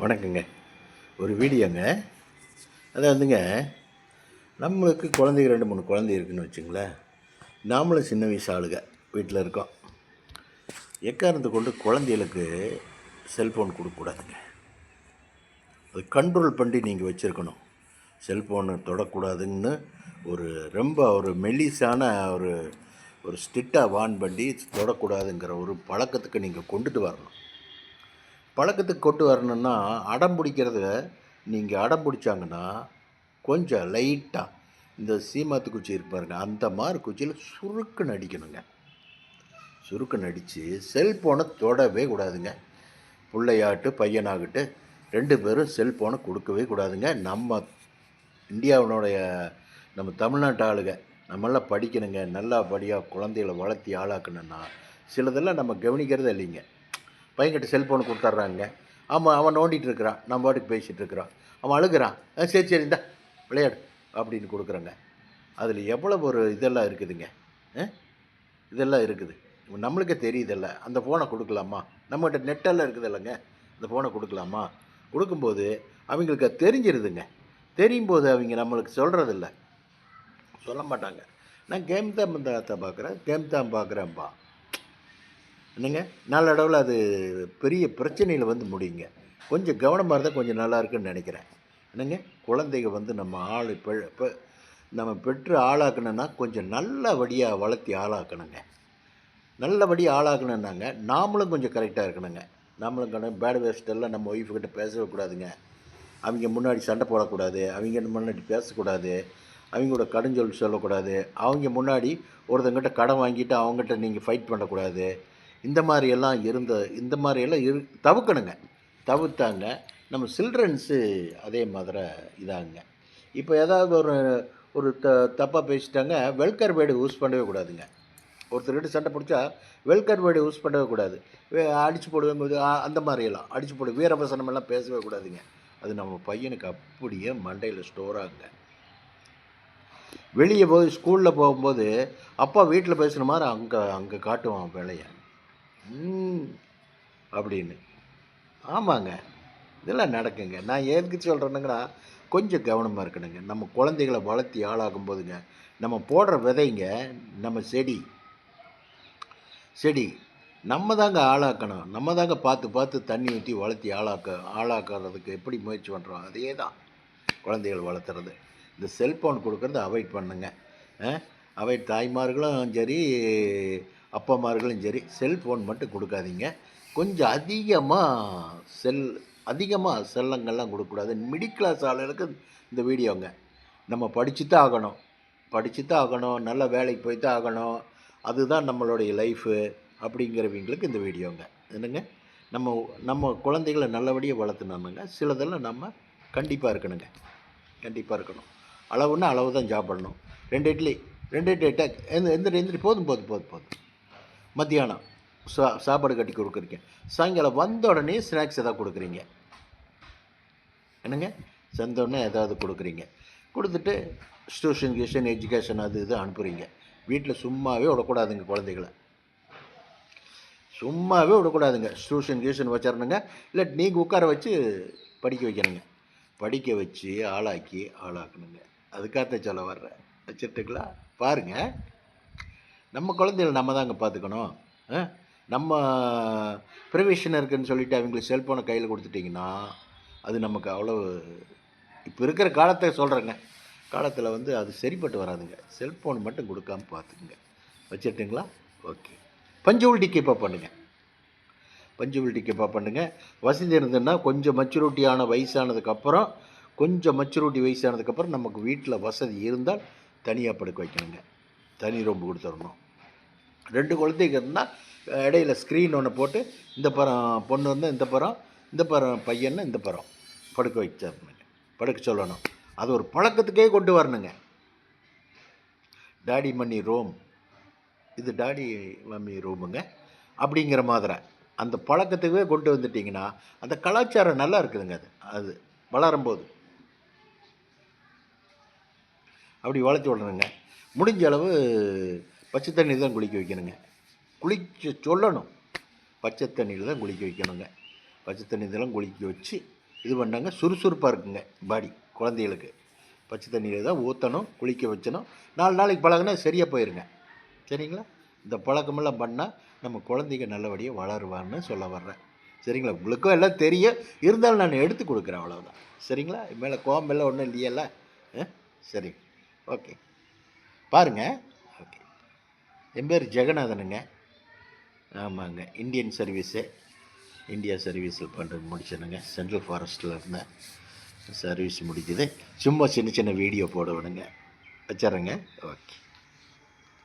வணக்கங்க. ஒரு வீடியோங்க. அதாவதுங்க, நம்மளுக்கு குழந்தைங்க 2, 3 குழந்தை இருக்குதுன்னு வச்சுங்களேன். நாமளும் சின்ன வயசு ஆளுங்க வீட்டில் இருக்கோம். எக்காரணத்தை கொண்டு குழந்தைகளுக்கு செல்ஃபோன் கொடுக்கக்கூடாதுங்க. அது கண்ட்ரோல் பண்ணி நீங்கள் வச்சுருக்கணும். செல்ஃபோனை தொடக்கூடாதுன்னு ரொம்ப மெல்லிசான ஒரு ஒரு ஸ்ட்ரிக்டாக வார்ன் பண்ணி தொடக்கூடாதுங்கிற ஒரு பழக்கத்துக்கு நீங்கள் கொண்டுட்டு வரணும். பழக்கத்துக்கு கொண்டு வரணுன்னா அடம் பிடிக்கிறத நீங்கள் அடம் பிடிச்சாங்கன்னா கொஞ்சம் லைட்டாக இந்த சீமாத்து குச்சி இருப்பாருங்க, அந்த மாதிரி குச்சியில் சுருக்குன்னு அடிக்கணுங்க. சுருக்குன்னு அடித்து செல்ஃபோனை தொடவே கூடாதுங்க. பிள்ளையாட்டு பையனாகட்டு 2 பேரும் செல்ஃபோனை கொடுக்கவே கூடாதுங்க. நம்ம இந்தியாவினுடைய நம்ம தமிழ்நாட்டு ஆளுங்க நம்மளாம் படிக்கணுங்க. நல்லபடியாக குழந்தைகளை வளர்த்தி ஆளாக்கணுன்னா சிலதெல்லாம் நம்ம கவனிக்கிறதே இல்லைங்க. பையன்கிட்ட செல்ஃபோனை கொடுத்துட்றாங்க. ஆமாம், அவன் நோண்டிகிட்டு இருக்கிறான், நம்ம பாட்டுக்கு பேசிகிட்டு இருக்கிறான். அவன் அழுகிறான், சரி சரி இந்தா விளையாடு அப்படின்னு கொடுக்குறோங்க. அதில் எவ்வளோ ஒரு இதெல்லாம் இருக்குதுங்க. இதெல்லாம் இருக்குது, நம்மளுக்கே தெரியுதில்ல. அந்த ஃபோனை கொடுக்கலாமா? நம்மகிட்ட நெட்டெல்லாம் இருக்குது இல்லைங்க, அந்த ஃபோனை கொடுக்கலாமா? கொடுக்கும்போது அவங்களுக்கு அது தெரிஞ்சிருதுங்க. தெரியும்போது அவங்க நம்மளுக்கு சொல்கிறதில்ல, சொல்ல மாட்டாங்க. நான் கேம் தான் பார்க்குறேன்ப்பா. என்னங்க, நாளடைவில் அது பெரிய பிரச்சனையில் வந்து முடியுங்க. கொஞ்சம் கவனமாக இருந்தால் கொஞ்சம் நல்லா இருக்குன்னு நினைக்கிறேன். என்னங்க, குழந்தைங்க நம்ம இப்போ நம்ம பெற்று ஆளாக்கணுன்னா கொஞ்சம் நல்லபடியாக வளர்த்தி ஆளாக்கணுங்க. நல்லபடியாக ஆளாக்கணுன்னாங்க நாமளும் கொஞ்சம் கரெக்டாக இருக்கணுங்க. நாமளும் பேட் வேஸ்ட்டெல்லாம் நம்ம ஒய்ஃபுக்கிட்ட பேசவே கூடாதுங்க. அவங்க முன்னாடி சண்டை போடக்கூடாது, அவங்க முன்னாடி பேசக்கூடாது, அவங்களோட கடுஞ்சொல் சொல்லக்கூடாது, அவங்க முன்னாடி ஒருத்தங்கிட்ட கடன் வாங்கிட்டு அவங்ககிட்ட நீங்கள் ஃபைட் பண்ணக்கூடாது. இந்த மாதிரியெல்லாம் தவிர்க்கணுங்க. தவிர்த்தாங்க நம்ம சில்ட்ரன்ஸு அதே மாதிரி இதாகுங்க. இப்போ ஏதாவது ஒரு தப்பாக பேசிட்டாங்க, வெல்கர் வேர்டு யூஸ் பண்ணவே கூடாதுங்க. ஒருத்தர்கிட்ட சண்டை பிடிச்சா வெல்கர் வேர்டு யூஸ் பண்ணவே கூடாது. அடித்து போடுவேங்கும்போது அந்த மாதிரியெல்லாம் அடித்து போடு வீரவசனமெல்லாம் பேசவே கூடாதுங்க. அது நம்ம பையனுக்கு அப்படியே மண்டையில் ஸ்டோர் ஆகுங்க. வெளியே போய் ஸ்கூலில் போகும்போது அப்பா வீட்டில் பேசுகிற மாதிரி அங்கே காட்டுவான் வேலையை அப்படின்னு. ஆமாங்க, இதெல்லாம் நடக்குங்க. நான் எதுக்கு சொல்கிறேனுங்கன்னா கொஞ்சம் கவனமாக இருக்கணுங்க. நம்ம குழந்தைகளை வளர்த்தி ஆளாகும் போதுங்க நம்ம போடுற விதைங்க, நம்ம செடி நம்ம தாங்க ஆளாக்கணும். நம்ம தாங்க பார்த்து தண்ணி ஊற்றி வளர்த்தி ஆளாக்குறதுக்கு எப்படி முயற்சி பண்ணுறோம், அதே தான் குழந்தைகள் வளர்த்துறது. இந்த செல்ஃபோன் கொடுக்கறத அவாய்ட் பண்ணுங்க. அவாய்ட், தாய்மார்களும் சரி அப்பாமார்களும் சரி, செல்ஃபோன் மட்டும் கொடுக்காதீங்க. கொஞ்சம் அதிகமாக செல்லங்கள்லாம் கொடுக்கக்கூடாது. மிடில் கிளாஸ் ஆளுகளுக்கு இந்த வீடியோங்க. நம்ம படித்து தான் ஆகணும், நல்ல வேலைக்கு போய் தான் ஆகணும், அதுதான் நம்மளுடைய லைஃபு அப்படிங்கிறவங்களுக்கு இந்த வீடியோங்க. என்னங்க, நம்ம குழந்தைகளை நல்லபடியாக வளர்த்துனோம்னுங்க சிலதெல்லாம் நம்ம கண்டிப்பாக இருக்கணும். அளவுன்னா அளவு தான் சாப்பிடணும். 2 இட்லி எந்திரி போதும். மத்தியானம் சாப்பாடு கட்டி கொடுக்குறீங்க, சாயங்காலம் வந்த உடனே ஸ்நாக்ஸ் எதாவது கொடுக்குறீங்க. என்னங்க, உடனே ஏதாவது கொடுத்துட்டு டியூஷன் எஜுகேஷன் அது இது அனுப்புகிறீங்க. வீட்டில் சும்மாவே விடக்கூடாதுங்க. குழந்தைகளை சும்மாவே விடக்கூடாதுங்க. டியூஷன் வச்சிடணுங்க. இல்லை நீங்கள் உட்கார வச்சு படிக்க வைக்கணுங்க. படிக்க வச்சு ஆளாக்கணுங்க. அதுக்காகத்தான் சொல்ல வர்றேன். வச்சுட்டுங்களா? பாருங்கள், நம்ம குழந்தைகளை நம்ம தாங்க பார்த்துக்கணும். நம்ம ப்ரிவிஷன் இருக்குதுன்னு சொல்லிவிட்டு அவங்களுக்கு செல்ஃபோனை கையில் கொடுத்துட்டிங்கன்னா அது நமக்கு அவ்வளோ இப்போ இருக்கிற காலத்தை சொல்கிறேங்க. காலத்தில் அது சரிப்பட்டு வராதுங்க. செல்ஃபோன் மட்டும் கொடுக்காமல் பார்த்துக்குங்க. வச்சுட்டுங்களா? ஓகே. பஞ்சுவல் கீப்பா பண்ணுங்கள். வசதி இருந்ததுன்னா கொஞ்சம் வயசானதுக்கப்புறம் நமக்கு வீட்டில் வசதி இருந்தால் தனியாக படுக்க வைக்கணுங்க. தனி ரூம் கொடுத்துடணும். 2 குழந்தைங்க இருந்தால் இடையில ஸ்க்ரீன் ஒன்று போட்டு இந்த படம் பொண்ணு இருந்தால் இந்த படம் பையன்னா இந்த படம் படுக்க சொல்லணும். அது ஒரு பழக்கத்துக்கே கொண்டு வரணுங்க. டாடி மம்மி ரூம், இது டாடி மம்மி ரூமுங்க அப்படிங்கிற மாதிரி அந்த பழக்கத்துக்கே கொண்டு வந்துட்டிங்கன்னா அந்த கலாச்சாரம் நல்லா இருக்குதுங்க. அது வளரும்போது அப்படி வளர்ச்சி விடணுங்க. முடிஞ்ச அளவு பச்சை தண்ணி தான் குளிக்க வைக்கணுங்க. சொல்லணும், பச்சை தண்ணியில் தான் குளிக்க வைக்கணுங்க. பச்சை தண்ணியெல்லாம் குளிக்க வச்சு இது பண்ணாங்க சுறுசுறுப்பாக இருக்குங்க பாடி குழந்தைகளுக்கு. பச்சை தண்ணியில் தான் ஊற்றணும், குளிக்க வச்சணும். 4 நாளைக்கு பழகுனா சரியாக போயிருங்க. சரிங்களா? இந்த பழக்கமெல்லாம் பண்ணால் நம்ம குழந்தைங்க நல்லபடியாக வளருவான்னு சொல்ல வர்றேன். சரிங்களா? உங்களுக்கும் எல்லாம் தெரியும், இருந்தாலும் நான் எடுத்து கொடுக்குறேன் அவ்வளோதான். சரிங்களா? மேலே கோவமெல்லாம் ஒன்றும் இல்லையல்ல? சரி, ஓகே. பாருங்கள். ஓகே. என் பேர் ஜெகநாதனுங்க. ஆமாங்க, இந்தியன் சர்வீஸு, இந்தியா சர்வீஸில் பண்ணுறது முடிச்சேனுங்க. சென்ட்ரல் ஃபாரஸ்ட்டில் இருந்தேன், சர்வீஸ் முடிக்குது. சும்மா சின்ன சின்ன வீடியோ போடுவேனுங்க. வச்சிட்றேங்க. ஓகே.